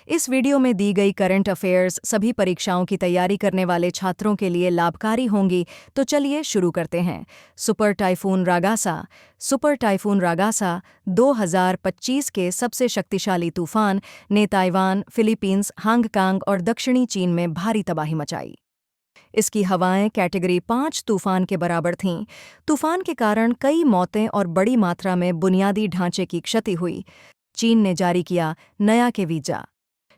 इस वीडियो में दी गई करंट अफेयर्स सभी परीक्षाओं की तैयारी करने वाले छात्रों के लिए लाभकारी होंगी, तो चलिए शुरू करते हैं। Super typhoon Ragasa. Super typhoon Ragasa 2025 के सबसे शक्तिशाली तूफान ने ताइवान, फिलीपींस, हांगकांग और दक्षिणी चीन में भारी तबाही मचाई। इसकी हवाएं कैटेगरी 5 तूफान के बराबर थीं। तूफान के कारण कई मौतें और बड़ी मात्रा में बुनियादी ढांचे की क्षति हुई। चीन ने जारी किया नया के वीजा।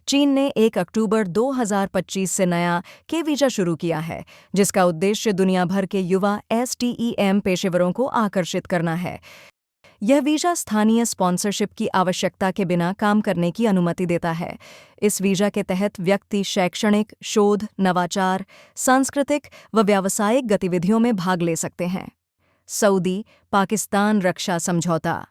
चीन ने 1 अक्टूबर 2025 से नया के वीजा शुरू किया है, जिसका उद्देश्य दुनिया भर के युवा STEM पेशेवरों को आकर्षित करना है। यह वीजा स्थानीय स्पॉन्सरशिप की आवश्यकता के बिना काम करने की अनुमति देता है। इस वीजा के तहत व्यक्ति शैक्षणिक, शोध, नवाचार, सांस्कृतिक व व्यावसायिक गतिविधियों में भाग ले सकते हैं। सऊदी पाकिस्तान रक्षा समझौता।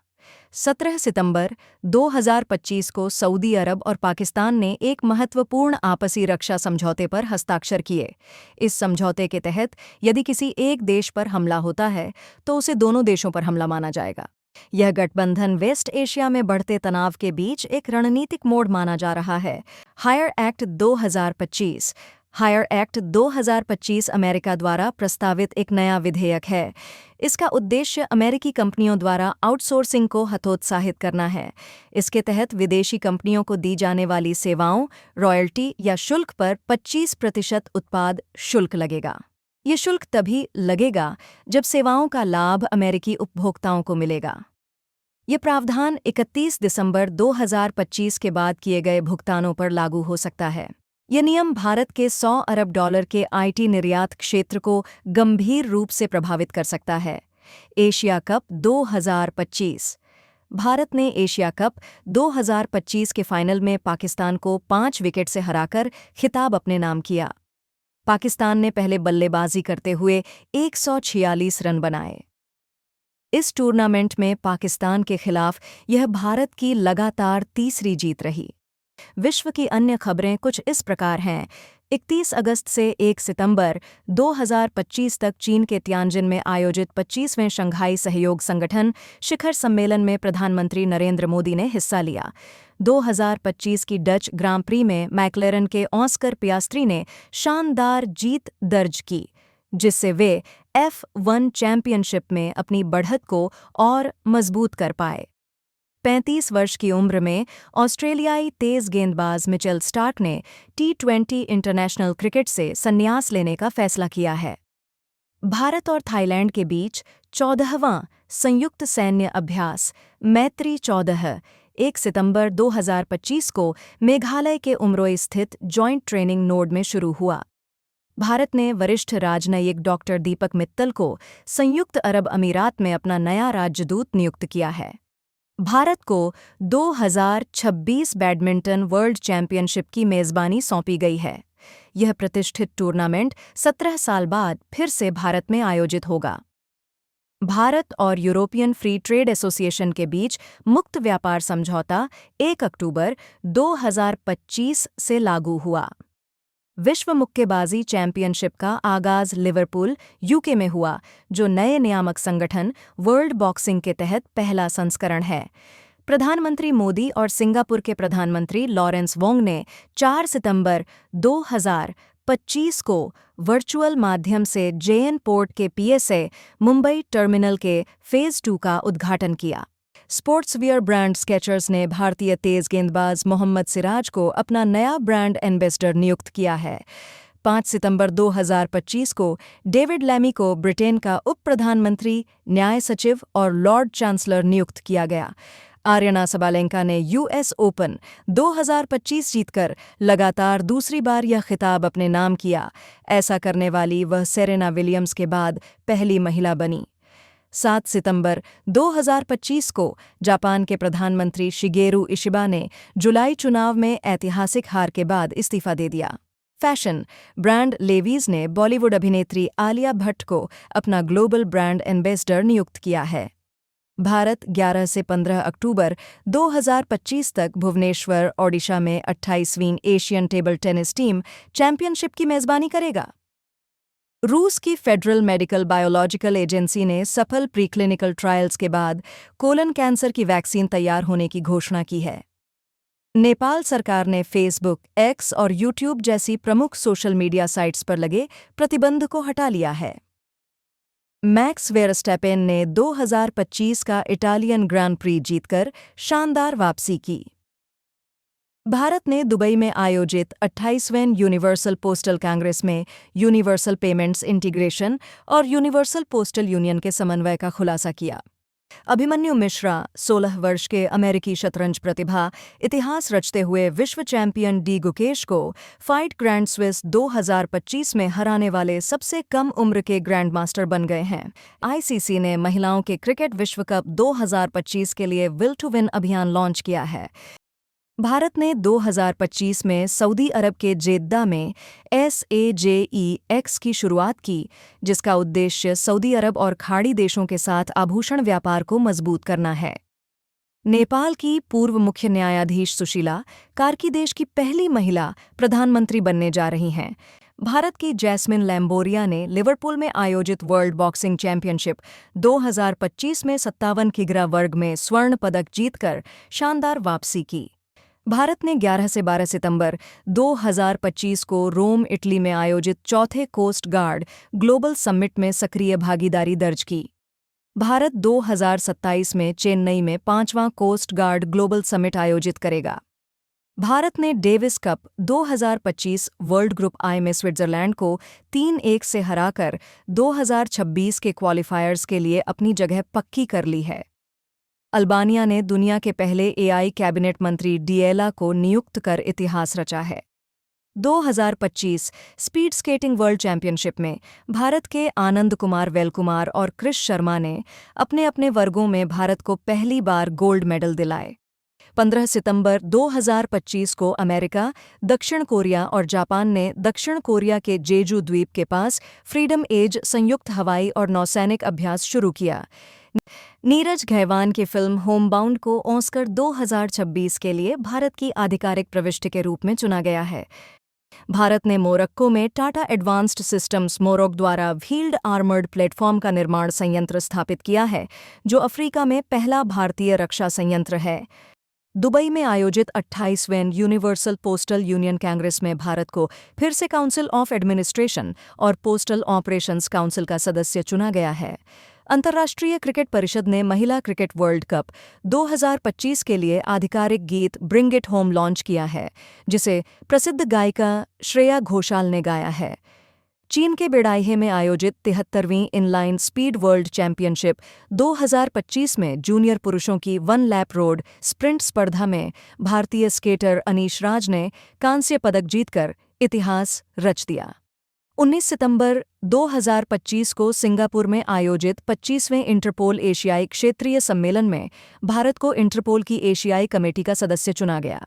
17 सितंबर 2025 को सऊदी अरब और पाकिस्तान ने एक महत्वपूर्ण आपसी रक्षा समझौते पर हस्ताक्षर किए। इस समझौते के तहत यदि किसी एक देश पर हमला होता है, तो उसे दोनों देशों पर हमला माना जाएगा। यह गठबंधन वेस्ट एशिया में बढ़ते तनाव के बीच एक रणनीतिक मोड़ माना जा रहा है। Hire act 2025। Hire act 2025 America द्वारा प्रस्तावित एक नया विधेयक है। इसका उद्देश्य अमेरिकी कंपनियों द्वारा आउटसोर्सिंग को हतोत्साहित करना है। इसके तहत विदेशी कंपनियों को दी जाने वाली सेवाओं, रॉयल्टी या शुल्क पर 25% उत्पाद शुल्क लगेगा। ये शुल्क तभी लगेगा जब सेवाओं का लाभ अमेरिकी उपभोक्ताओं को मिलेगा। ये प्रावधान 31 दिसंबर 2025 के बाद किए गए भुगतानों पर लागू हो सकता है। यह नियम भारत के $100 अरब के IT निर्यात क्षेत्र को गंभीर रूप से प्रभावित कर सकता है। Asia cup 2025। भारत ने एशिया कप 2025 के फाइनल में पाकिस्तान को 5 विकेट से हराकर खिताब अपने नाम किया। पाकिस्तान ने पहले बल्लेबाजी करते हुए 146 रन बनाए। इस टूर्नामेंट में पाकिस्तान के खिलाफ यह भारत की लगातार तीसरी जीत रही। विश्व की अन्य खबरें कुछ इस प्रकार हैं। 31 अगस्त से 1 सितंबर 2025 तक चीन के तियानजिन में आयोजित 25वें शंघाई सहयोग संगठन शिखर सम्मेलन में प्रधानमंत्री नरेंद्र मोदी ने हिस्सा लिया। 2025 की डच ग्रां प्री में मैक्लेरन के ऑस्कर पियास्ट्री ने शानदार जीत दर्ज की, जिससे वे F1 चैंपियनशिप में अपनी बढ़त को और मजबूत कर पाए। 35 वर्ष की उम्र में ऑस्ट्रेलियाई तेज गेंदबाज मिचेल स्टार्क ने T20 इंटरनेशनल क्रिकेट से संन्यास लेने का फैसला किया है। भारत और थाईलैंड के बीच 14वां संयुक्त सैन्य अभ्यास मैत्री 14 1 सितंबर 2025 को मेघालय के उमरोई स्थित जॉइंट ट्रेनिंग नोड में शुरू हुआ। भारत ने वरिष्ठ राजनयिक डॉक्टर दीपक मित्तल को संयुक्त अरब अमीरात में अपना नया राजदूत नियुक्त किया है। भारत को 2026 बैडमिंटन वर्ल्ड चैंपियनशिप की मेज़बानी सौंपी गई है। यह प्रतिष्ठित टूर्नामेंट 17 साल बाद फिर से भारत में आयोजित होगा। भारत और यूरोपियन फ्री ट्रेड एसोसिएशन के बीच मुक्त व्यापार समझौता 1 अक्टूबर 2025 से लागू हुआ। विश्व मुक्केबाजी चैंपियनशिप का आगाज लिवरपूल, UK में हुआ, जो नए नियामक संगठन वर्ल्ड बॉक्सिंग के तहत पहला संस्करण है। प्रधानमंत्री मोदी और सिंगापुर के प्रधानमंत्री लॉरेंस वोंग ने 4 सितंबर 2025 को वर्चुअल माध्यम से JN पोर्ट के PSA मुंबई टर्मिनल के फेज़ 2 का उद्घाटन किया। स्पोर्ट्सवियर ब्रांड स्केचर्स ने भारतीय तेज गेंदबाज मोहम्मद सिराज को अपना नया ब्रांड एम्बेसडर नियुक्त किया है। 5 सितंबर 2025 को डेविड लैमी को ब्रिटेन का उप प्रधानमंत्री, न्याय सचिव और लॉर्ड चांसलर नियुक्त किया गया। आर्यना सबालेंका ने US ओपन 2025 जीतकर लगातार दूसरी बार यह खिताब अपने नाम किया। ऐसा करने वाली वह सेरेना विलियम्स के बाद पहली महिला बनी। 7 सितंबर 2025 को जापान के प्रधानमंत्री शिगेरू इशिबा ने जुलाई चुनाव में ऐतिहासिक हार के बाद इस्तीफा दे दिया। फैशन ब्रांड लेवीज ने बॉलीवुड अभिनेत्री आलिया भट्ट को अपना ग्लोबल ब्रांड एम्बेसडर नियुक्त किया है। भारत 11 से 15 अक्टूबर 2025 तक भुवनेश्वर, ओडिशा में 28वीं Asian table tennis team championship की मेज़बानी करेगा। रूस की फेडरल मेडिकल बायोलॉजिकल एजेंसी ने सफल प्रीक्लिनिकल ट्रायल्स के बाद कोलन कैंसर की वैक्सीन तैयार होने की घोषणा की है। नेपाल सरकार ने फेसबुक, एक्स और यूट्यूब जैसी प्रमुख सोशल मीडिया साइट्स पर लगे प्रतिबंध को हटा लिया है। मैक्स वेरस्टैपेन ने 2025 का इटालियन ग्रां प्री जीतकर शानदार वापसी की। भारत ने दुबई में आयोजित 28वें यूनिवर्सल पोस्टल कांग्रेस में यूनिवर्सल पेमेंट्स इंटीग्रेशन और यूनिवर्सल पोस्टल यूनियन के समन्वय का खुलासा किया। अभिमन्यु मिश्रा 16 वर्ष के अमेरिकी शतरंज प्रतिभा इतिहास रचते हुए विश्व चैंपियन डी गुकेश को फाइट ग्रैंड स्विस 2025 में हराने वाले सबसे कम उम्र के ग्रैंड मास्टर बन गए हैं। आईसीसी ने महिलाओं के क्रिकेट विश्व कप 2025 के लिए विल टू विन अभियान लॉन्च किया है। भारत ने 2025 में सऊदी अरब के जेद्दा में SAJEX की शुरुआत की, जिसका उद्देश्य सऊदी अरब और खाड़ी देशों के साथ आभूषण व्यापार को मजबूत करना है। नेपाल की पूर्व मुख्य न्यायाधीश सुशीला कार्की देश की पहली महिला प्रधानमंत्री बनने जा रही हैं। भारत की जैस्मिन लैम्बोरिया ने लिवरपूल में आयोजित वर्ल्ड बॉक्सिंग चैंपियनशिप 2025 में 57 किग्रा वर्ग में स्वर्ण पदक जीतकर शानदार वापसी की। भारत ने 11 से 12 सितंबर 2025 को रोम, इटली में आयोजित चौथे कोस्ट गार्ड ग्लोबल समिट में सक्रिय भागीदारी दर्ज की। भारत 2027 में चेन्नई में 5वां कोस्ट गार्ड ग्लोबल समिट आयोजित करेगा। भारत ने Davis cup 2025 world group I में स्विट्जरलैंड को 3-1 से हराकर 2026 के क्वालिफायर्स के लिए अपनी जगह पक्की कर ली है। अल्बानिया ने दुनिया के पहले AI कैबिनेट मंत्री डिएला को नियुक्त कर इतिहास रचा है। 2025 स्पीड स्केटिंग वर्ल्ड चैंपियनशिप में भारत के आनंद कुमार वेलकुमार और क्रिश शर्मा ने अपने अपने वर्गों में भारत को पहली बार गोल्ड मेडल दिलाए। 15 सितंबर 2025 को अमेरिका, दक्षिण कोरिया और जापान ने दक्षिण कोरिया के जेजू द्वीप के पास फ्रीडम एज संयुक्त हवाई और नौसैनिक अभ्यास शुरू किया। नीरज घैवान की फिल्म होमबाउंड को ऑस्कर 2026 के लिए भारत की आधिकारिक प्रविष्टि के रूप में चुना गया है। भारत ने मोरक्को में टाटा एडवांस्ड सिस्टम्स मोरोक द्वारा व्हील्ड आर्मर्ड प्लेटफॉर्म का निर्माण संयंत्र स्थापित किया है, जो अफ्रीका में पहला भारतीय रक्षा संयंत्र है। दुबई में आयोजित 28वें यूनिवर्सल पोस्टल यूनियन कांग्रेस में भारत को फिर से काउंसिल ऑफ एडमिनिस्ट्रेशन और पोस्टल ऑपरेशंस काउंसिल का सदस्य चुना गया है। अंतर्राष्ट्रीय क्रिकेट परिषद ने महिला क्रिकेट वर्ल्ड कप 2025 के लिए आधिकारिक गीत ब्रिंग इट होम लॉन्च किया है, जिसे प्रसिद्ध गायिका श्रेया घोषाल ने गाया है। चीन के बेडाइहे में आयोजित 73वीं इनलाइन स्पीड वर्ल्ड चैंपियनशिप 2025 में जूनियर पुरुषों की 1 लैप रोड स्प्रिंट स्पर्धा में भारतीय स्केटर अनीश राज ने कांस्य पदक जीतकर इतिहास रच दिया। 19 सितंबर 2025 को सिंगापुर में आयोजित 25वें इंटरपोल एशियाई क्षेत्रीय सम्मेलन में भारत को इंटरपोल की एशियाई कमेटी का सदस्य चुना गया।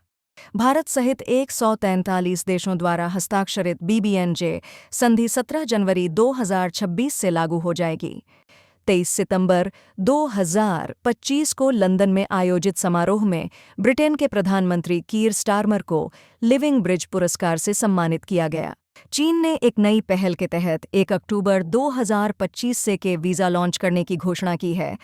भारत सहित 143 देशों द्वारा हस्ताक्षरित BBNJ संधि 17 जनवरी 2026 से लागू हो जाएगी। 23 सितंबर 2025 को लंदन में आयोजित समारोह में ब्रिटेन के प्रधानमंत्री कीर स्टारमर को लिविंग ब्रिज पुरस्कार से सम्मानित किया गया। चीन ने एक नई पहल के तहत 1 अक्टूबर 2025 से के वीज़ा लॉन्च करने की घोषणा की है।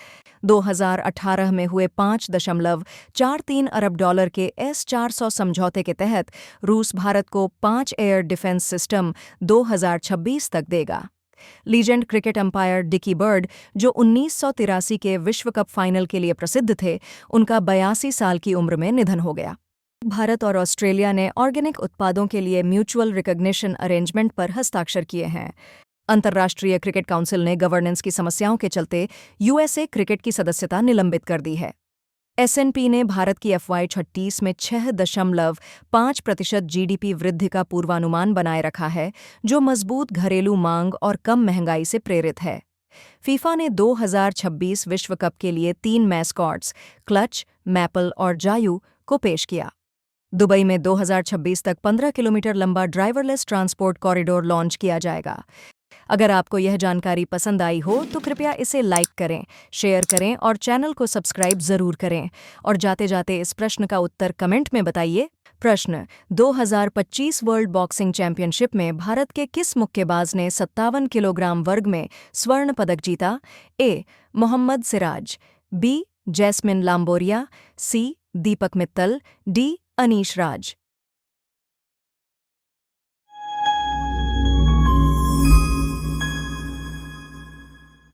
2018 में हुए $5.43 अरब के S-400 समझौते के तहत रूस भारत को 5 एयर डिफेंस सिस्टम 2026 तक देगा। Legend cricket umpire Dickie Bird, जो 1983 के विश्व कप फाइनल के लिए प्रसिद्ध थे, उनका 82 साल की उम्र में निधन हो गया। भारत और ऑस्ट्रेलिया ने ऑर्गेनिक उत्पादों के लिए म्यूचुअल रिकॉग्निशन अरेंजमेंट पर हस्ताक्षर किए हैं। अंतर्राष्ट्रीय क्रिकेट काउंसिल ने गवर्नेंस की समस्याओं के चलते USA क्रिकेट की सदस्यता निलंबित कर दी है। S&P ने भारत की FY26 में 6.5% GDP वृद्धि का पूर्वानुमान बनाए रखा है, जो मजबूत घरेलू मांग और कम महंगाई से प्रेरित है। फीफा ने 2026 विश्व कप के लिए 3 मैस्कॉट्स क्लच, मैपल और जायू को पेश किया। दुबई में 2026 तक 15 किलोमीटर लंबा ड्राइवरलेस ट्रांसपोर्ट कॉरिडोर लॉन्च किया जाएगा। अगर आपको यह जानकारी पसंद आई हो तो कृपया इसे लाइक करें, शेयर करें और चैनल को सब्सक्राइब जरूर करें। और जाते जाते इस प्रश्न का उत्तर कमेंट में बताइए। प्रश्न: 2025 वर्ल्ड बॉक्सिंग चैंपियनशिप में भारत के किस मुक्केबाज ने 57 किलोग्राम वर्ग में स्वर्ण पदक जीता? ए. मोहम्मद सिराज, बी. जैस्मिन लाम्बोरिया, सी. दीपक मित्तल, डी. अनीश राज।